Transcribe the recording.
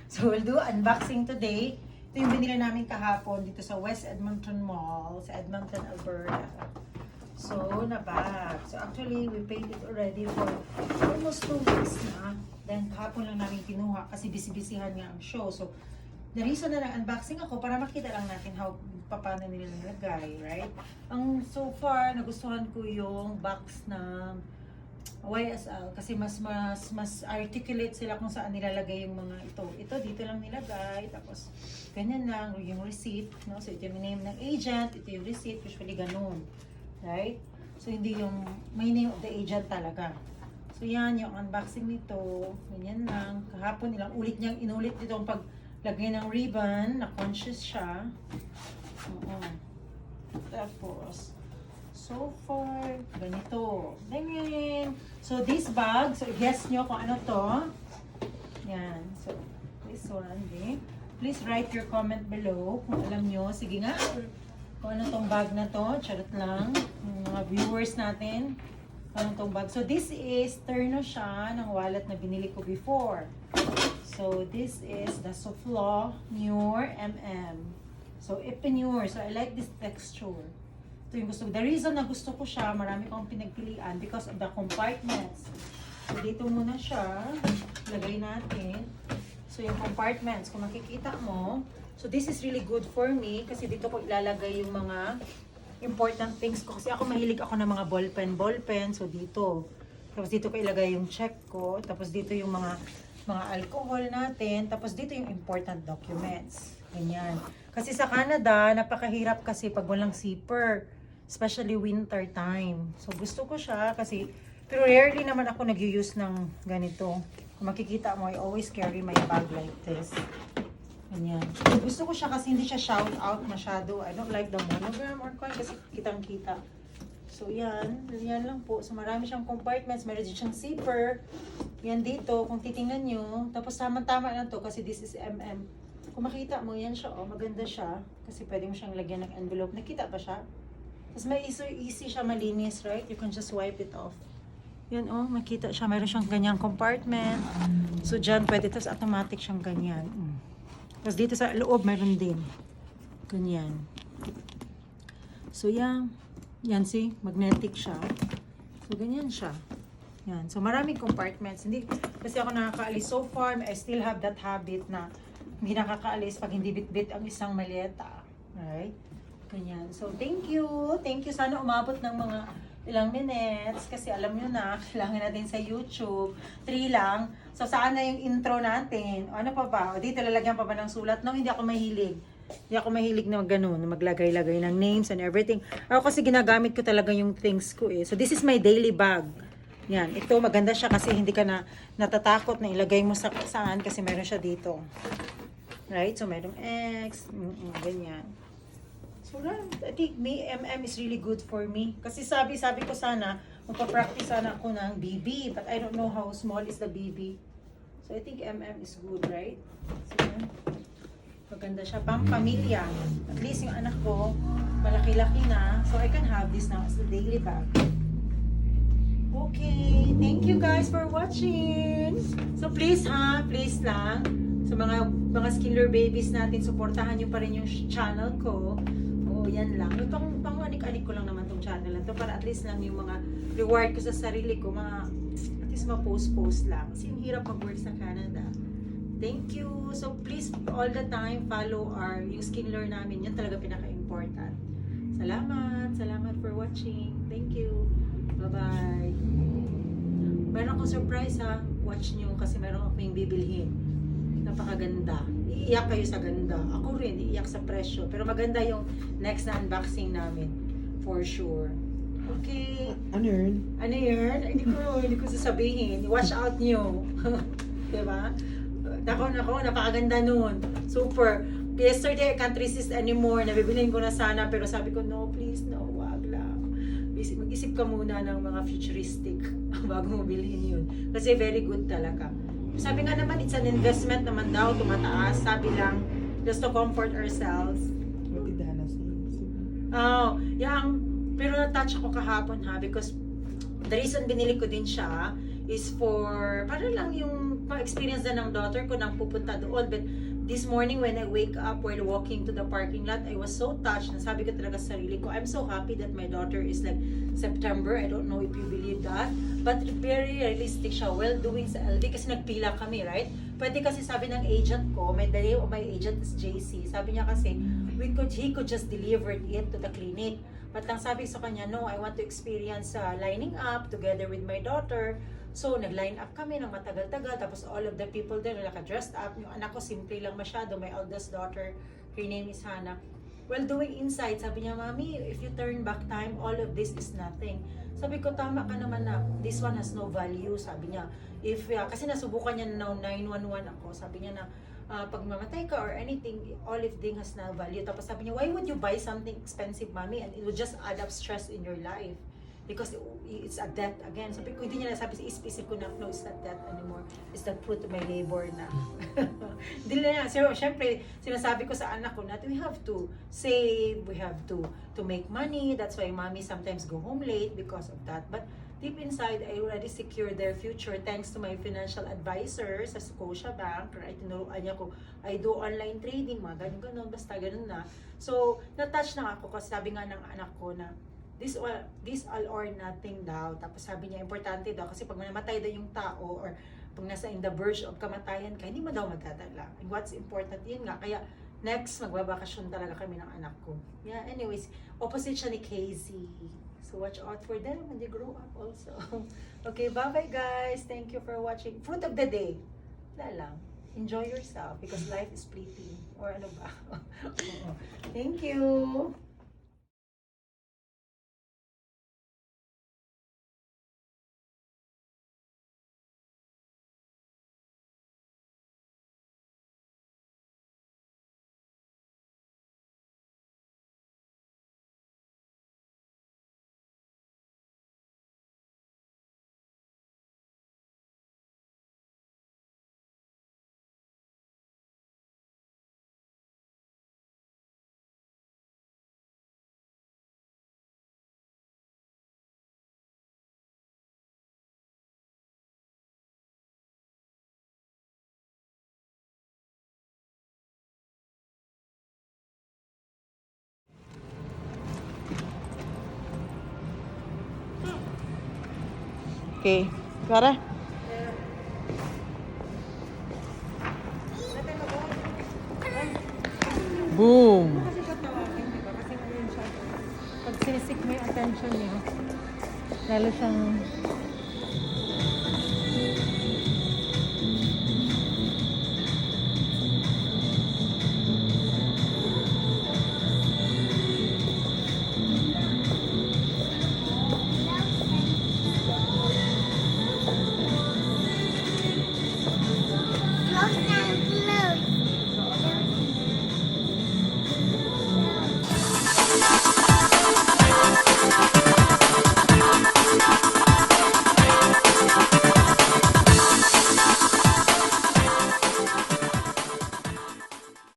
So we'll do unboxing today. Ito yung binili namin kahapon dito sa West Edmonton Mall, sa Edmonton, Alberta. So, na-bag. So actually, we paid it already for almost 2 weeks na. Then kahapon lang namin kinuha kasi busy-busyhan nga ang show. So, the reason na nag-unboxing ako para makita lang natin paano nila nilagay, right? Ang so far, nagustuhan ko yung box ng YSL kasi mas articulate sila kung saan nilalagay yung mga ito dito lang nilagay, tapos ganyan lang yung receipt, no? So ito yung name ng agent, ito yung receipt, usually ganun, right? So hindi yung may name of the agent talaga. So yan yung unboxing nito, ganyan lang. Kahapon ilang ulit niyang inulit dito ang paglagay ng ribbon, na conscious siya. Tapos so far, ganito. Ganyan. So, this bag, so guess nyo kung ano to. Yan. So, this one, okay. Please write your comment below kung alam nyo. Sige nga, kung ano tong bag na to. Charot lang. Yung mga viewers natin. Ano tong bag. So, this is, terno siya ng wallet na binili ko before. So, this is the SOUFFLOT MM. So, Epi Leather. So, I like this texture. Ito yung gusto ko. The reason na gusto ko siya, marami kong pinagpilian because of the compartments. So, dito muna siya. Lagay natin. So, yung compartments, kung makikita mo, so this is really good for me kasi dito ko ilalagay yung mga important things ko. Kasi ako mahilig ako ng mga ballpen. So, dito. Tapos dito ko ilagay yung check ko. Tapos dito yung mga alcohol natin. Tapos dito yung important documents. Ganyan. Kasi sa Canada, napakahirap kasi pag walang zipper. Especially winter time. So, gusto ko siya kasi, pero rarely naman ako nag-use ng ganito. Kung makikita mo, I always carry my bag like this. Ganyan. So, gusto ko siya kasi hindi siya shout out masyado. I don't like the monogram or coin kasi kitang-kita. So, yan. Yan lang po. So, marami siyang compartments. Meron din siyang zipper. Yan dito. Kung titingnan nyo. Tapos, tama-tama lang to kasi this is MM. Kung makita mo, yan siya. Oh, maganda siya. Kasi pwede mo siyang lagyan ng envelope. Nakita ba siya? Tapos may easy siya, malinis, right? You can just wipe it off. Yan, oh, makita siya. Mayroon siyang ganyang compartment. So, dyan pwede. Tapos automatic siyang ganyan. Tapos dito sa loob, mayroon din. Ganyan. So, yan. Yan, see? Magnetic siya. So, ganyan siya. Yan. So, maraming compartments. Hindi, kasi ako nakakaalis so far. I still have that habit na hindi nakakaalis pag hindi bit-bit ang isang maleta. Right? Ganyan. So, thank you. Thank you. Sana umabot ng mga ilang minutes. Kasi alam nyo na, kailangan natin sa YouTube. 3 lang. So, saan na yung intro natin? O, ano pa ba? O, dito lalagyan pa ba ng sulat? No, hindi ako mahilig. Hindi ako mahilig na gano'n, na maglagay-lagay ng names and everything. Ako kasi ginagamit ko talaga yung things ko eh. So, this is my daily bag. Yan. Ito, maganda siya kasi hindi ka na natatakot na ilagay mo sa saan kasi meron siya dito. Right? So, merong X. Ganyan. So, I think MM is really good for me. Kasi sabi ko sana, magpa-practice sana ako ng BB. But I don't know how small is the BB. So, I think MM is good, right? So, maganda siya. Pang-pamilya. At least yung anak ko, malaki-laki na. So, I can have this now as a daily bag. Okay. Thank you guys for watching. So, please please lang. Sa mga skinler babies natin, suportahan nyo pa rin yung channel ko. Yan lang. Pang-anik-anik ko lang naman tong channel na to para at least lang yung mga reward ko sa sarili ko, at least ma-post lang. Kasi yung hirap mag-work sa Canada. Thank you. So please, all the time, follow yung skinler namin. Yan talaga pinaka-important. Salamat. Salamat for watching. Thank you. Bye-bye. Meron akong surprise ha. Watch nyo kasi meron akong bibilhin. Napakaganda. Iiyak kayo sa ganda. Ako rin, iiyak sa presyo. Pero maganda yung next na unboxing namin. For sure. Okay. Ano yun? Ano yun? Hindi ko sasabihin. Watch out nyo. Diba? Nako, napakaganda nun. Super. Yesterday, I can't resist anymore. Nabibilin ko na sana, pero sabi ko, no, please, no, wag lang. Mag-isip ka muna ng mga futuristic bago mo bilhin yun. Kasi very good talaga. Sabi nga naman, it's an investment naman daw, tumataas. Sabi lang, just to comfort ourselves. Magtindahan na siya. Oh, pero na-touch ako kahapon ha, because the reason binili ko din siya is for, para lang yung experience na ng daughter ko nang pupunta doon. But this morning when I wake up while walking to the parking lot, I was so touched. Nasabi ko talaga sa sarili ko, I'm so happy that my daughter is like September. I don't know if you believe that. But very realistic siya. Well doing sa LV kasi nagpila kami, right? Pwede kasi sabi ng agent ko, my agent is JC. Sabi niya kasi, he could just deliver it to the clinic. But lang sabi sa kanya, no, I want to experience lining up together with my daughter. So, nag-line up kami ng matagal-tagal. Tapos all of the people there, naka-dressed up. Yung anak ko, simple lang masyado. My eldest daughter, her name is Hannah. Well, doing inside, sabi niya, Mami, if you turn back time, all of this is nothing. Sabi ko, tama ka naman na, this one has no value. Sabi niya, kasi nasubukan niya na 911 ako. Sabi niya na, pag mamatay ka or anything, all of thing has no value. Tapos sabi niya, why would you buy something expensive, Mommy? And it would just add up stress in your life. Because it's a debt again. Sabi ko, hindi niya nasabi sa isip ko na, no, it's not debt anymore. It's the fruit of my labor na. Hindi na yan. Siyempre, sinasabi ko sa anak ko na we have to save, we have to make money. That's why mommy sometimes go home late because of that. But deep inside, I already secured their future thanks to my financial advisor sa Scotia Bank. Right? Tinuruan niya ko, I do online trading, mga ganun, basta ganun na. So, na-touch na ako kasi sabi nga ng anak ko na, this all or nothing daw. Tapos sabi niya, importante daw kasi pag namatay daw yung tao or pag nasa in the verge of kamatayan ka, hindi mo daw magdadala. And what's important, yun nga. Kaya next, magbabakasyon talaga kami ng anak ko. Yeah, anyways, opposite siya ni Casey. So watch out for them when they grow up also. Okay, bye-bye guys. Thank you for watching. Fruit of the day. Wala lang. Enjoy yourself because life is fleeting. Or ano ba? Thank you. Okay. Tara. Boom! Kasi siya tawagin, di ba? Kasi ngayon siya, pag sinisik mo yung attention niya, lalo siyang